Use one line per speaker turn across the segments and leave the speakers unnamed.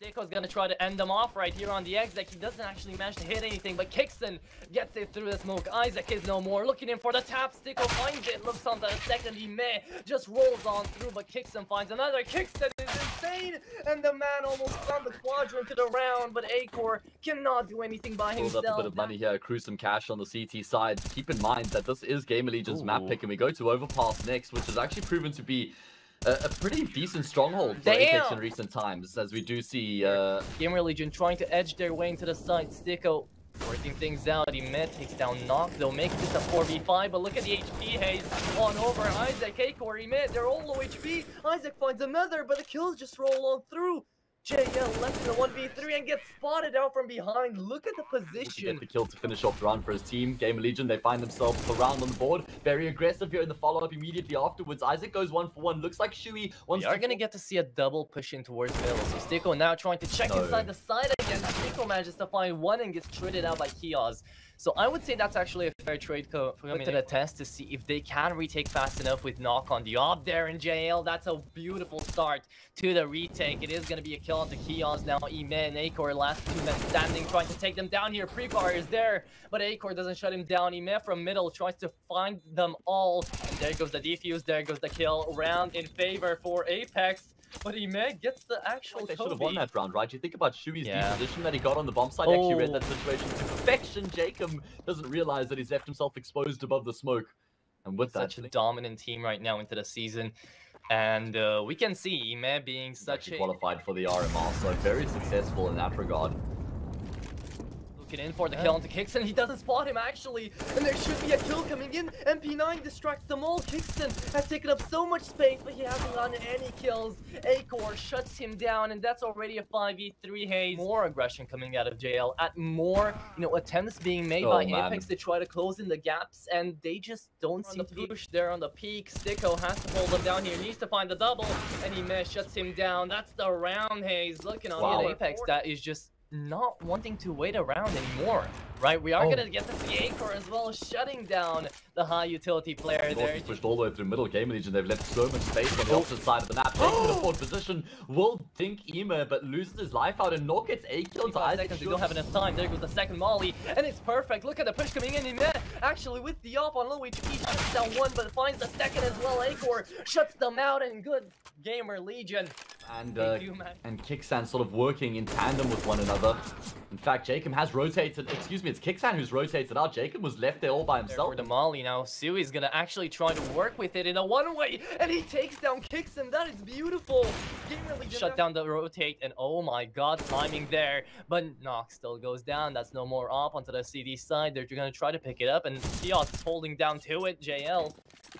Stiko's gonna try to end them off right here on the exit. He doesn't actually manage to hit anything, but Kixon gets it through the smoke. Isaac is no more. Looking in for the tap. Stiko finds it. Looks on the second. He just rolls on through, but Kixon finds another. Kixon is insane, and the man almost found the quadrant to the round, but Acor cannot do anything by himself.
Pulls up a bit of money here, accrue some cash on the CT side. Keep in mind that this is GamerLegion's map pick, and we go to Overpass next, which has actually proven to be a pretty decent stronghold for APEKS in recent times, as we do see
GamerLegion trying to edge their way into the side. Stiko working things out. He takes down Knock. They'll make this a 4v5, but look at the HP haze on over Isaac, Acor, they're all low HP. Isaac finds another, but the kills just roll on through. JL left in a 1v3 and gets spotted out from behind. Look at the position.
Get the kill to finish off the round for his team. GamerLegion, they find themselves around on the board. Very aggressive here in the follow-up immediately afterwards. Isaac goes 1-for-1. Looks like Shui wants to...
We are going to get to see a double push in towards middle. So Stiko now trying to check inside the side again. Stiko manages to find one and gets traded out by Kiosk. So I would say that's actually a fair trade for him to the test to see if they can retake fast enough with Knock on the op there in JL. That's a beautiful start to the retake. It is going to be a kill onto Kiosk now. Ime and Acor, last two men standing, trying to take them down here. Pre-fire is there, but Acor doesn't shut him down. Ime from middle tries to find them all. And there goes the defuse, there goes the kill. Round in favor for APEKS. But Ime gets the actual
They
Kobe.
should have won that round, right? You think about Shui's deep position that he got on the bomb side. Actually read that situation to perfection. Jacob doesn't realize that he's left himself exposed above the smoke. And with that,
such a dominant team right now into the season. And we can see Ime being such a...
qualified for the RMR, so very successful in that regard.
Looking in for the kill onto Kixon. He doesn't spot him actually, and there should be a kill coming in. MP9 distracts them all. Kixon has taken up so much space, but he hasn't gotten any kills. Acor shuts him down, and that's already a 5v3 haze. More aggression coming out of JL at more, attempts being made by APEKS to try to close in the gaps, and they just don't seem to push there on the peak. Stiko has to pull them down here, needs to find the double, and he shuts him down. That's the round haze. Looking on APEKS, that is just not wanting to wait around anymore, right? We are going to get to see Acor as well, shutting down the high utility player there.
He's pushed all the way through middle. GamerLegion, they've left so much space on the opposite side of the map. Taking the fourth position, will dink Ime, but loses his life out, and Nok gets a kill to Isaac.
They don't have enough time. There goes the second molly, and it's perfect. Look at the push coming in. Ime actually with the op on low HP, shuts down one, but finds the second as well. Acor shuts them out, and good GamerLegion.
And Kixan sort of working in tandem with one another. In fact, Jacob has rotated. Excuse me, it's Kixan who's rotated out. Jacob was left there all by himself.
For the molly now, Sui's gonna actually try to work with it in a one-way, and he takes down Kixan. That is beautiful. Shut down the rotate, and oh my god, timing there. But Nox still goes down. That's no more op onto the CD side. They're gonna try to pick it up, and Kiosk is holding down to it. JL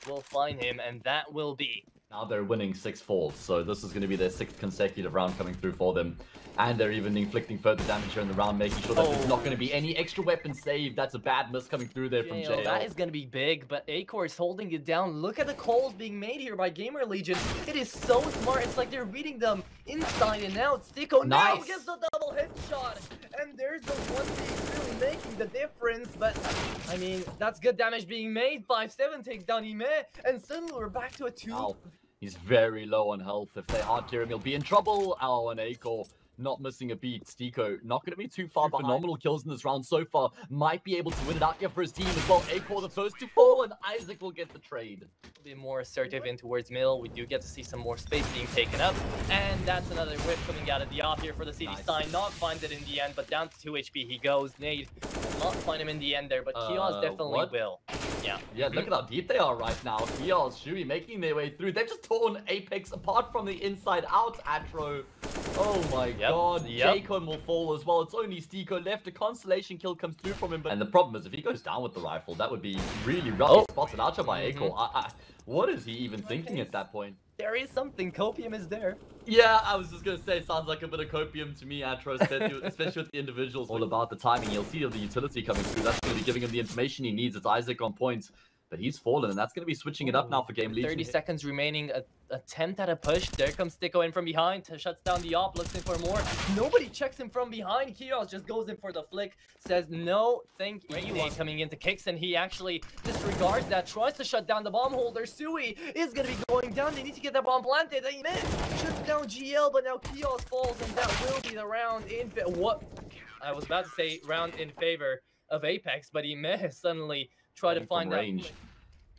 will find him, and that will be.
Now they're winning 6-4, so this is going to be their 6th consecutive round coming through for them. And they're even inflicting further damage here in the round, making sure that there's not going to be any extra weapon saved. That's a bad miss coming through there from JL.
That is going to be big, but Acor is holding it down. Look at the calls being made here by GamerLegion. It is so smart. It's like they're reading them inside and out. Stiko now gets the double headshot. And there's the one thing really making the difference. But, I mean, that's good damage being made. 5-7 takes down Ime. And suddenly we're back to a 2.
Wow. He's very low on health. If they hard clear him, he'll be in trouble. Oh, and Acor not missing a beat. Stiko not going to be too far behind. Phenomenal kills in this round so far. Might be able to win it out here for his team as well. Acor the first to fall, and Isaac will get the trade.
A bit more assertive in towards middle. We do get to see some more space being taken up. And that's another whip coming out of the off here for the CD sign. Not finds it in the end, but down to 2 HP he goes. Nade will not find him in the end there, but Kiosk definitely will. Yeah,
look at how deep they are right now. Kiosk, Shui making their way through. They've just torn APEKS apart from the inside out. Atro. Oh my god. Jacob will fall as well. It's only Stiko left. A constellation kill comes through from him. And the problem is, if he goes down with the rifle, that would be really rough. Spotted out by Acor. What is he even thinking at that point?
There is something. Copium is there.
Yeah, I was just going to say, sounds like a bit of copium to me, Atro, especially with the individuals. All about the timing. You'll see the utility coming through. That's going to be giving him the information he needs. It's Isaac on point. But he's fallen, and that's going to be switching it up now for GamerLegion.
30 seconds remaining. Attempt at a push. There comes Sticko in from behind. Shuts down the op. Looks in for more. Nobody checks him from behind. HiGHLiGHTS just goes in for the flick. Says no, thank you. Coming into kicks, and he actually disregards that. Tries to shut down the bomb holder. Sui is going to be going down. They need to get that bomb planted. They missed. Shuts down GL, but now HiGHLiGHTS falls, and that will be the round in what? I was about to say round in favor of APEKS, but he missed. Suddenly try to find range.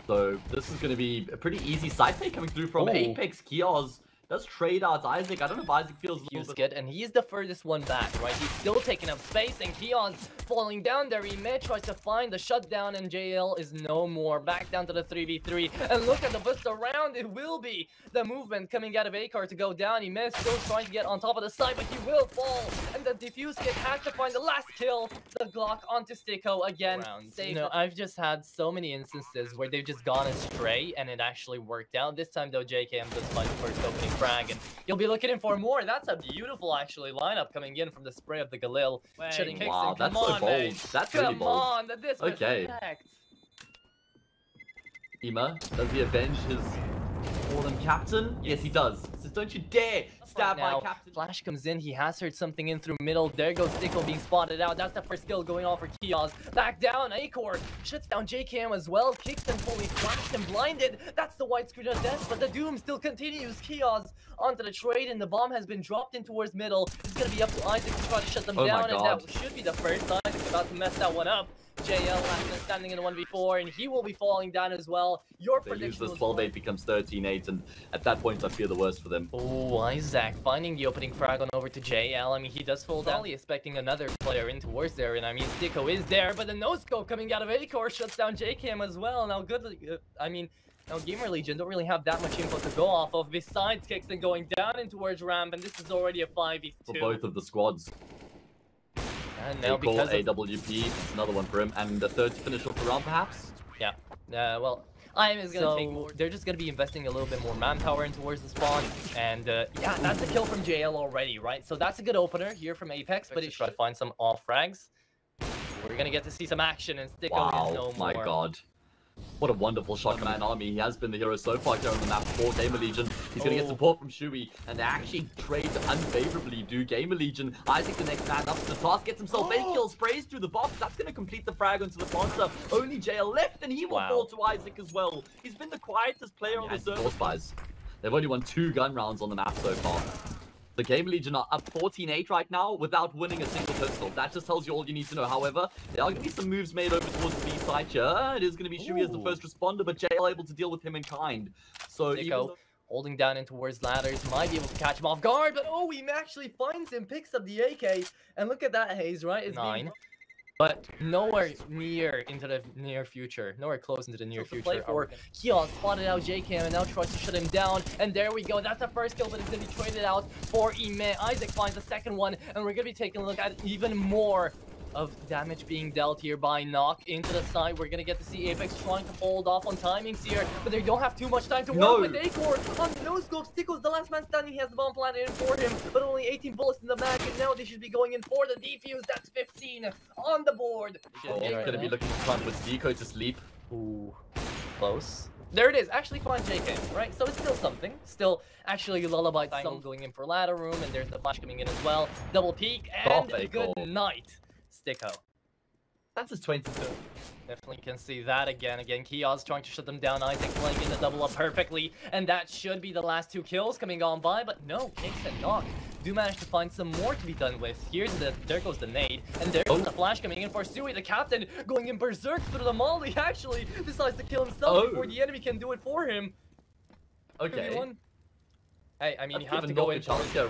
So this is going to be a pretty easy side play coming through from APEKS. HiGHLiGHTS does trade out Isaac. I don't know if Isaac feels a little bit...
and he's the furthest one back, right? He's still taking up space, and HiGHLiGHTS falling down there. Ime tries to find the shutdown, and JL is no more. Back down to the 3v3, and look at the boost around. It will be the movement coming out of ACAR to go down. Ime still trying to get on top of the side, but he will fall, and the defuse kit has to find the last kill. The Glock onto Sticko again. I've just had so many instances where they've just gone astray, and it actually worked out. This time, though, JKM does find the first opening frag, and you'll be looking in for more. That's a beautiful, actually, lineup coming in from the spray of the Galil.
Wow, that's so bold. That's really bold.
Come on, the disrespect.
Okay. Ima, does he avenge his fallen captain? Yes, he does. So don't you dare stab my captain.
Flash comes in. He has heard something in through middle. There goes Sticko being spotted out. That's the first kill going on for HiGHLiGHTS. Back down. Acor shuts down JKM as well. Kicks and fully flashed and blinded. That's the white screen of death, but the doom still continues. HiGHLiGHTS onto the trade, and the bomb has been dropped in towards middle. It's going to be up to Isaac to try to shut them down, and that should be the first. Isaac's about to mess that one up. JL has been standing in the 1v4, and he will be falling down as well. Your prediction
was 12-8 becomes 13-8, and at that point, I fear the worst for them.
Oh, Isaac finding the opening frag on over to JL. I mean, he does fall down. Probably expecting another player in towards there, and I mean, Sticko is there, but the no-scope coming out of Acor shuts down JKM as well. Now, now GamerLegion don't really have that much info to go off of, besides kicks and going down in towards ramp, and this is already a 5v2.
For both of the squads.
And now because
AWP, it's another one for him, and the third to finish off the round, perhaps?
Yeah. Well, IM is going to take more. They're just going to be investing a little bit more manpower in towards the spawn, and yeah, that's a kill from JL already, right? So that's a good opener here from APEKS, but it's try to find some off frags. We're going to get to see some action, and Sticko is no more.
My god. What a wonderful shotgun army. He has been the hero so far here on the map for GamerLegion. He's going to get support from Shui, and they actually trade unfavorably. Do GamerLegion. Isaac, the next man up to the task, gets himself 8 kills, sprays through the box. That's going to complete the frag onto the Contra. Only JL left, and he will fall to Isaac as well. He's been the quietest player on the server. They've only won 2 gun rounds on the map so far. The GamerLegion are up 14-8 right now without winning a single pistol. That just tells you all you need to know. However, there are going to be some moves made over towards the B side here. It is going to be Shui as the first responder, but JL able to deal with him in kind. So
Sticko holding down in towards ladders, might be able to catch him off guard, but he actually finds him, picks up the AK, and look at that haze, right? It's 9. But nowhere near into the near future. Nowhere close into the near future. HiGHLiGHTS spotted out JKM and now tries to shut him down. And there we go. That's the first kill, but it's going to be traded out for Ime. Isaac finds the second one. And we're going to be taking a look at even more of damage being dealt here by Knock into the side. We're going to get to see APEKS trying to hold off on timings here, but they don't have too much time to work with Acor on the no-scope. Sticko's the last man standing. He has the bomb planted in for him, but only 18 bullets in the mag, and now they should be going in for the defuse. That's 15 on the board.
Going to be looking to front with Deco to sleep.
Ooh, close. There it is. Actually find JK, right? So it's still something. Still, actually, Lullaby some going in for ladder room, and there's the flash coming in as well. Double peek, and good night. Sticko.
That's his 22.
Definitely can see that again. HiGHLiGHTS trying to shut them down. Isaac playing in the double up perfectly. And that should be the last 2 kills coming on by. But no, Kicks and Knock do manage to find some more to be done with. There goes the nade. And there goes the flash coming in for Sui, the captain, going in berserk through the mall. He actually decides to kill himself before the enemy can do it for him.
Okay.
Hey, I mean, you have to go in.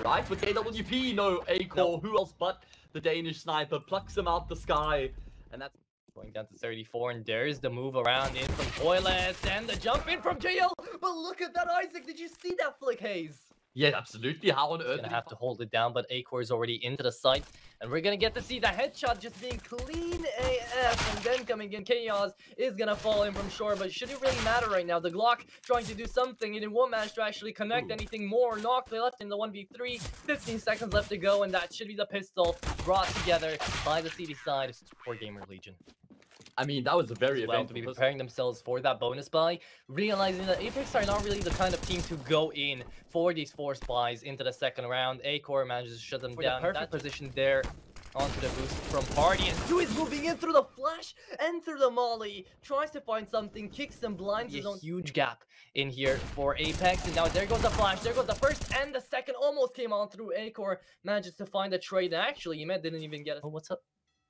Right, with AWP, no Acor. Who else but the Danish sniper plucks him out the sky, and that's
going down to 34. And there's the move around in from Toilets and the jump in from JL. But look at that, Isaac! Did you see that flick, Haze?
Yeah, absolutely. How on earth?
Gonna have to hold it down, but Acor is already into the site, and we're gonna get to see the headshot just being clean AF, and then coming in. HiGHLiGHTS is gonna fall in from shore, but should it really matter right now? The Glock trying to do something, and it won't manage to actually connect anything more. Knock, they left in the 1v3, 15 seconds left to go, and that should be the pistol brought together by the CD side for GamerLegion.
I mean, that was a very
well to be preparing themselves for that bonus buy, realizing that APEKS are not really the kind of team to go in for these forced buys into the second round. A-Core manages to shut them down. The perfect position there onto the boost from Party, and Sui's moving in through the flash and through the molly, tries to find something, kicks and blinds his own. Huge gap in here for APEKS, and now there goes the flash, there goes the first and the second, almost came on through. A-Core manages to find a trade, and actually Emet didn't even get it. Oh, what's up?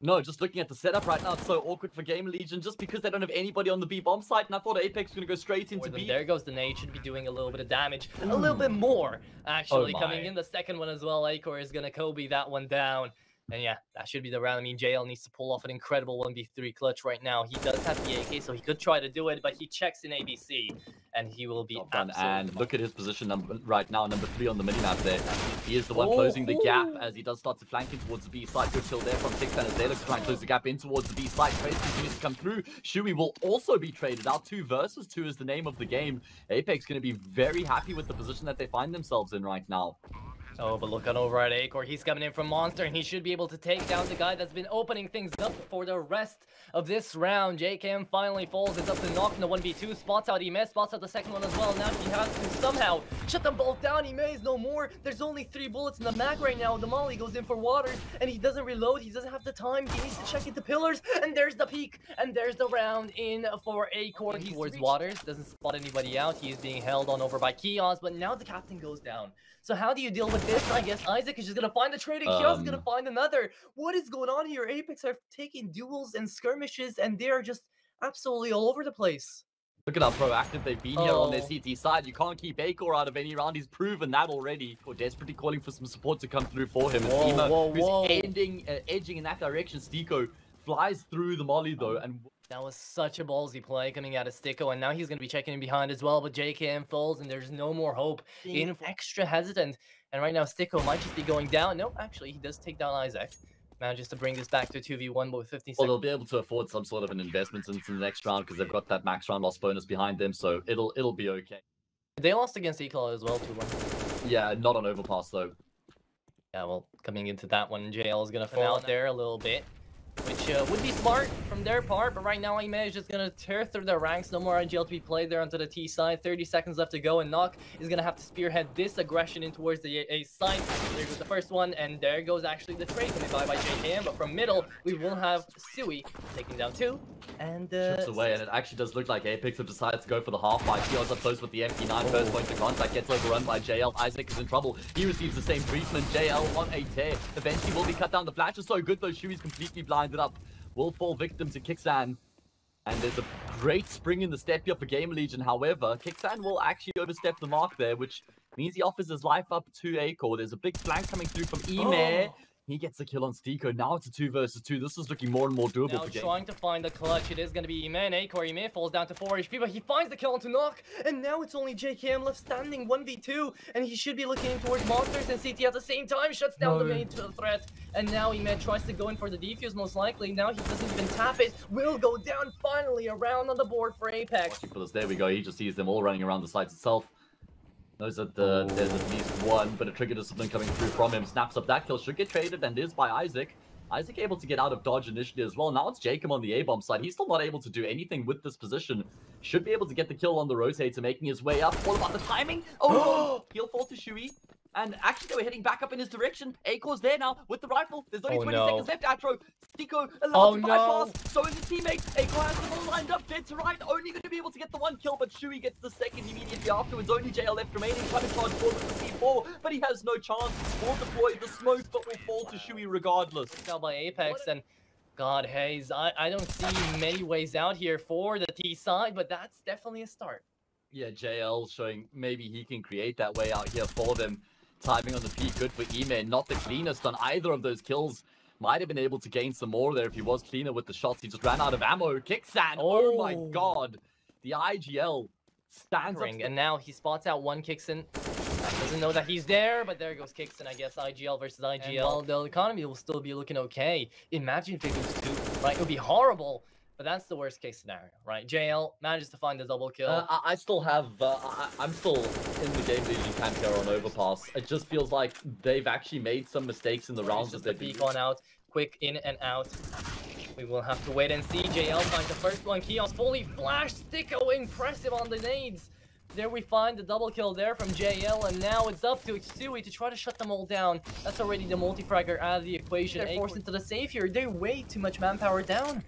No, just looking at the setup right now, it's so awkward for GamerLegion just because they don't have anybody on the B bomb site, and I thought APEKS was going to go straight into B.
There goes the nade, should be doing a little bit of damage, a little bit more, actually, coming in the second one as well. A-Core is going to Kobe that one down. And yeah, that should be the round. I mean, JL needs to pull off an incredible 1v3 clutch right now. He does have the AK, so he could try to do it, but he checks in ABC, and he will be absolutely...
And look at his position right now, number 3 on the minimap there. He is the one closing the gap as he does start to flank in towards the B side. Good kill there from Sixan as they look to try and close the gap in towards the B side. Trades continues to come through. Shui will also be traded out. 2 versus 2 is the name of the game. APEKS going to be very happy with the position that they find themselves in right now.
Oh, but look on over at A-Core. He's coming in from Monster, and he should be able to take down the guy that's been opening things up for the rest of this round. JKM finally falls. It's up to Knock in the 1v2. Spots out Ime, spots out the second one as well. Now he has to somehow shut them both down. Ime is no more. There's only 3 bullets in the mag right now. The molly goes in for Waters, and he doesn't reload. He doesn't have the time. He needs to check into pillars, and there's the peak, and there's the round in for A-Core. He's towards Waters, doesn't spot anybody out. He is being held on over by Kiosk, but now the captain goes down. So how do you deal with this? I guess Isaac is just going to find the trade, and Kiosk is going to find another. What is going on here? APEKS are taking duels and skirmishes, and they are just absolutely all over the place.
Look at how proactive they've been here on their CT side. You can't keep A-Core out of any round. He's proven that already. We're desperately calling for some support to come through for him. Who's edging in that direction. Stiko flies through the molly, though, and...
That was such a ballsy play coming out of Stiko, and now he's going to be checking in behind as well, but JKM falls, and there's no more hope. In extra hesitant, and right now Stiko might just be going down. No, actually, he does take down Isaac. Manages to bring this back to 2v1, but with 50 seconds.
Well, they'll be able to afford some sort of an investment into the next round because they've got that max round loss bonus behind them, so it'll be okay.
They lost against HiGHLiGHTS as well, 2-1.
Yeah, not on overpass, though.
Yeah, well, coming into that one, JL is going to fall out there a little bit, which would be smart from their part, but right now Ime is just going to tear through their ranks. No more IGL to be played there onto the T side. 30 seconds left to go, and Knock is going to have to spearhead this aggression in towards the A side. There goes the first one, and there goes actually the trade coming by JKM, but from middle, we will have Sui taking down 2. And
chips away, and it actually does look like APEKS have decided to go for the half-fight. Kiosk up close with the MP9, first point of contact, gets overrun by JL. Isaac is in trouble. He receives the same treatment. JL on a tear. Eventually will be cut down. The flash is so good, though. Shui's completely blinded up. Will fall victim to Kixan. And there's a great spring in the step here for GamerLegion. However, Kixan will actually overstep the mark there, which means he offers his life up to A-Core. There's a big flank coming through from Ime. He gets the kill on Stiko. Now it's a 2 versus 2. This is looking more and more doable for Game.
Trying to find the clutch. It is going to be Ime and A-Core. Ime falls down to 4 HP, but he finds the kill onto Knock. And now it's only JKM left standing, 1v2. And he should be looking towards Monsters, and CT at the same time shuts down the main threat. And now Ime tries to go in for the defuse most likely. Now he doesn't even tap it. Will go down finally. A round on the board for APEKS.
For this, there we go. He just sees them all running around the site itself. Knows that there's at least one, but a trigger discipline coming through from him. Snaps up that kill, should get traded, and is by Isaac. Isaac able to get out of dodge initially as well. Now it's Jacob on the A-bomb side. He's still not able to do anything with this position. Should be able to get the kill on the rotator, making his way up. All about the timing. Oh, he'll fall to Shui. And actually, they were heading back up in his direction. A-Core's there now with the rifle. There's only 20 seconds left. Atro, Stiko allowed to bypass. So is his teammate. A-Core has them all lined up dead to right. Only going to be able to get the 1 kill, but Shui gets the second immediately afterwards. Only JL left remaining. Trying to charge forward with the C4, but he has no chance. Will deploy the smoke, but will fall to Shui regardless.
Now by APEKS, and God, Hayes, I don't see many ways out here for the T side, but that's definitely a start.
Yeah, JL showing maybe he can create that way out here for them. Timing on the peak, good for Ime. Not the cleanest on either of those kills. Might have been able to gain some more there if he was cleaner with the shots. He just ran out of ammo. Kixan, oh my god. The IGL stands up.
And now he spots out one Kixan. Doesn't know that he's there, but there goes Kixan, I guess. IGL versus IGL. And while the economy will still be looking okay, imagine if it goes 2, right? It would be horrible. But that's the worst case scenario, right? JL manages to find the double kill.
I still have, I'm still in the GamerLegion camp here on overpass. It just feels like they've actually made some mistakes in the rounds that they've
peek on out, quick in and out. We will have to wait and see. JL finds the first one. Kios fully flashed. Sticko impressive on the nades. There we find the double kill there from JL, and now it's up to Xui to try to shut them all down. That's already the multi-fragger out of the equation. They're forced into the safe here. They're way too much manpower down.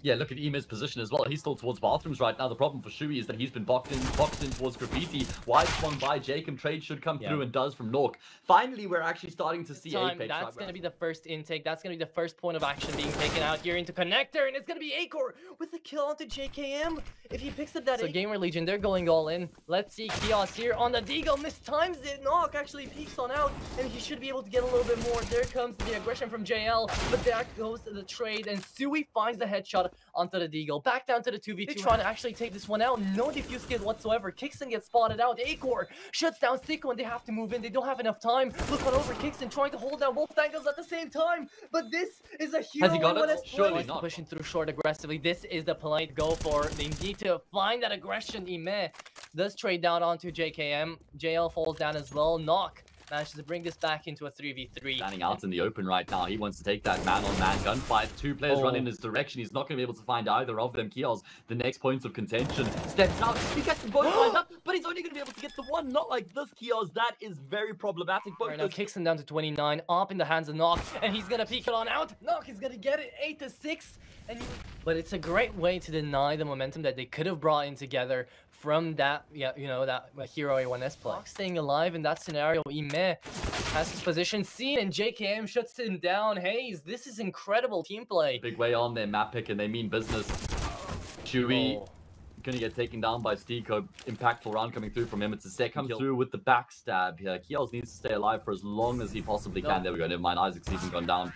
Yeah, look at Eme's position as well. He's still towards bathrooms right now. The problem for Shui is that he's been boxed in towards Graffiti. Wide swung by Jacob. Trade should come through and does from Nork. Finally, we're actually starting to see APEKS.
That's going to be the first intake. That's going to be the first point of action being taken out here into Connector. And it's going to be Acor with the kill onto JKM. If he picks up that... So GamerLegion, they're going all in. Let's see Kios here on the Deagle. Mistimes it. Nock actually peeks on out. And he should be able to get a little bit more. There comes the aggression from JL. But there goes the trade. And Sui finds the headshot onto the Deagle. Back down to the 2v2. They're trying to actually take this one out. No defuse kit whatsoever. Kixon gets spotted out. Acor shuts down Sticko and they have to move in. They don't have enough time. Look on over Kixon trying to hold down both angles at the same time. But this is a hero.
Has he got it? Surely not.
Pushing through short aggressively. This is the polite go for. They need to find that aggression. Ime does trade down onto JKM. JL falls down as well. Nock manages to bring this back into a 3v3.
Standing out in the open right now. He wants to take that man-on-man gunfight. Two players run in his direction. He's not going to be able to find either of them. Kios, the next points of contention, steps out. He gets them both lined up, but he's only going to be able to get the one. Not like this, Kios. That is very problematic. Both
right now, kicks him down to 29. Up in the hands of Nock, and he's going to peek it on out. Nock is going to get it 8-6. But it's a great way to deny the momentum that they could have brought in together from that, that Hero A1S play. Staying alive in that scenario, Ime has his position seen, and JKM shuts him down. Hayes, this is incredible team play.
Big way on their map pick, and they mean business. Chewy gonna get taken down by Stiko. Impactful round coming through from him. It's a second kill through with the backstab here. Kiels needs to stay alive for as long as he possibly can. There we go. Never mind. Isaac's even gone down.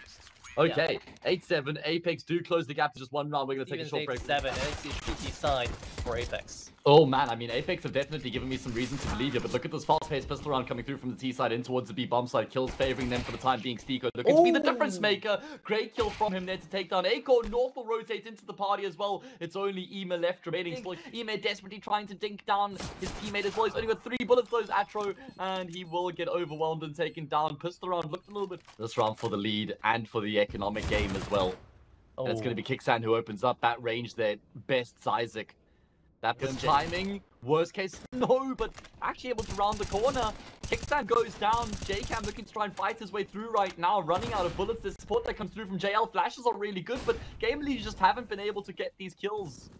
Okay, 8-7. APEKS do close the gap to just one round. We're going to take a short break.
8-7, and it's the CCT side for APEKS.
Oh man, I mean, APEKS have definitely given me some reason to believe it, but look at this fast-paced pistol round coming through from the T side in towards the B bomb side. Kills favoring them for the time being. Stiko looking to be the difference maker. Great kill from him there to take down Acor. North will rotate into the party as well. It's only Ema left remaining. Ema desperately trying to dink down his teammate as well. He's only got 3 bullets for his Atro, and he will get overwhelmed and taken down. Pistol round looked a little bit this round for the lead and for the economic game as well. And it's going to be Kicksan who opens up that range there. Best Isaac. That good timing. Worst case, no, but actually able to round the corner. Kickstand goes down. JCam looking to try and fight his way through right now. Running out of bullets. The support that comes through from JL flashes are really good, but GamerLegion just haven't been able to get these kills.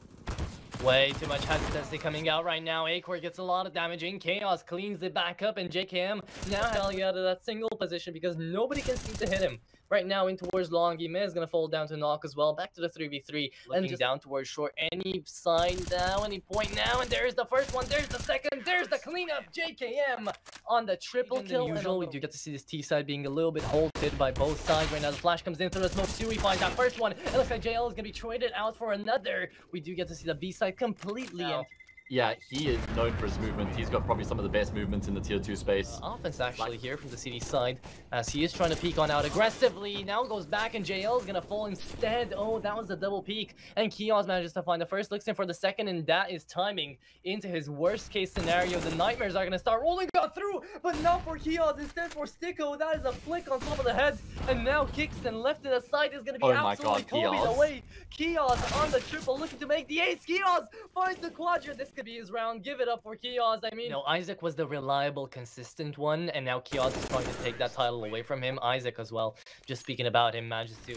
Way too much hesitancy coming out right now. Acor gets a lot of damage in. Chaos cleans it back up, and JKM now held out of that single position because nobody can seem to hit him. Right now in towards long, Ime is going to fall down to Nock as well. Back to the 3v3. Looking just down towards short. Any sign now, any point now, and there's the first one, there's the second, there's the cleanup. JKM on the triple kill. Usual, we do get to see this T side being a little bit halted by both sides. Right now the flash comes in through the smoke. Sui finds that first one. It looks like JL is going to be traded out for another. We do get to see the B side completely empty.
Yeah, he is known for his movement. He's got probably some of the best movements in the tier 2 space.
Offense actually here from the CD side as he is trying to peek on out aggressively. Now goes back and JL is going to fall instead. Oh, that was the double peek. And Kios manages to find the first, looks in for the second, and that is timing into his worst case scenario. The nightmares are going to start rolling out through, but not for Kios. Instead for Sticko. That is a flick on top of the head. And now Kickson left to the side is going to be absolutely Kobe'd away. Kios on the triple looking to make the ace. Kios finds the quadrant. This could be his round. Give it up for Kios. I mean, no, Isaac was the reliable, consistent one, and now Kios is trying to take that title away from him. Isaac as well, just speaking about him, manages to...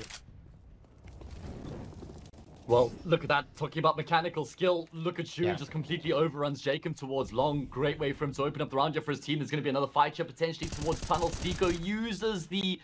Well, look at that. Talking about mechanical skill, look at Shu just completely overruns Jacob towards long. Great way for him to open up the round here for his team. There's going to be another fight here potentially towards tunnel. Stiko uses the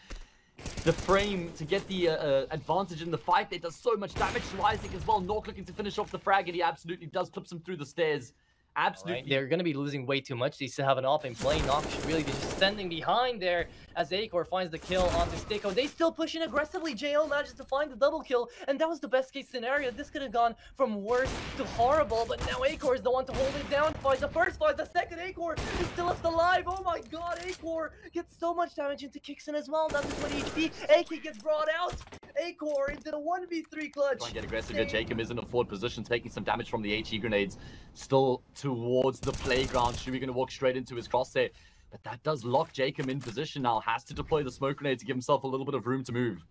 frame to get the advantage in the fight. It does so much damage to Isaac as well. Nork looking to finish off the frag, and he absolutely does. Clips him through the stairs. Absolutely.
Right. They're going to be losing way too much. They still have an op in play. Nock should really be just standing behind there as Acor finds the kill onto Stiko. They still pushing aggressively. JL manages to find the double kill, and that was the best case scenario. This could have gone from worse to horrible, but now Acor is the one to hold it down. Finds the first, finds the second. Acor is still left alive. Oh my god, Acor gets so much damage into Kickson as well. Down to 20 HP. AK gets brought out. Acor into the 1v3 clutch.
Try and get aggressive here. Jacob is in a forward position, taking some damage from the HE grenades. Still towards the playground. Shui going to walk straight into his crosshair. But that does lock Jacob in position now. Has to deploy the smoke grenade to give himself a little bit of room to move.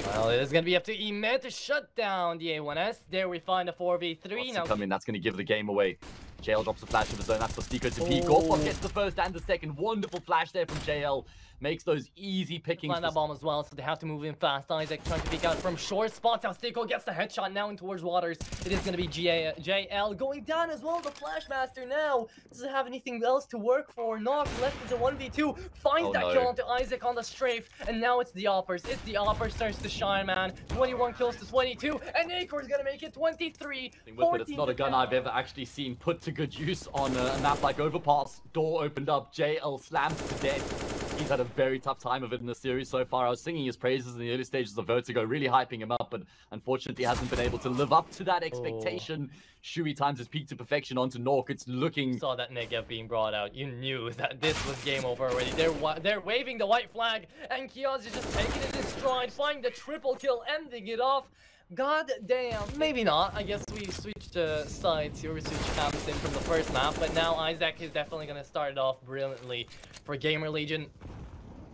Well, it is going to be up to Ime to shut down the A1S. There we find a 4v3.
Now coming, that's going to give the game away. JL drops a flash of his own. That's for Stiko to peek. Gorpok gets the first and the second. Wonderful flash there from JL. Makes those easy pickings.
Find that bomb as well, so they have to move in fast. Isaac trying to peek out from short spots. Now Stiko gets the headshot now in towards Waters. It is going to be JL going down as well. The Flashmaster now doesn't have anything else to work for. Knock left into 1v2. Finds that kill onto Isaac on the strafe. And now it's the Oppers. It's the Oppers starts to shine, man. 21 kills to 22. And Acor's going to make it 23.
It's not a gun I've ever actually seen put to good use on a map like Overpass. Door opened up. JL slammed to death. He's had a very tough time of it in the series so far. I was singing his praises in the early stages of Vertigo, really hyping him up, but unfortunately hasn't been able to live up to that expectation. Shui times his peak to perfection onto Nork. It's looking...
Saw that Negev being brought out. You knew that this was game over already. They're waving the white flag, and Kioz is just taking it in stride, finding the triple kill, ending it off. God damn. Maybe not. I guess we switched sides here. We switched camps in from the first map, but now Isaac is definitely going to start it off brilliantly for GamerLegion.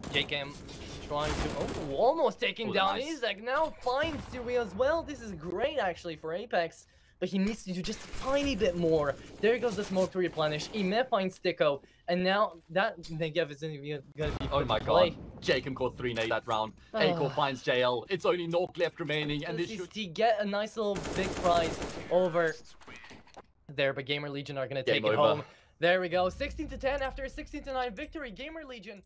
JKM trying to... almost taking down Isaac. Now finds Sui as well. This is great, actually, for APEKS. But he needs to do just a tiny bit more. There goes the smoke to replenish. Ime finds Stiko. And now that Negev isn't even going to be
oh my god. Jacob caught 3 nades that round. Acor finds JL. It's only Nork left remaining. And this should
get a nice little big prize over there. But GamerLegion are going to take it home. There we go. 16-10 after a 16-9 victory. GamerLegion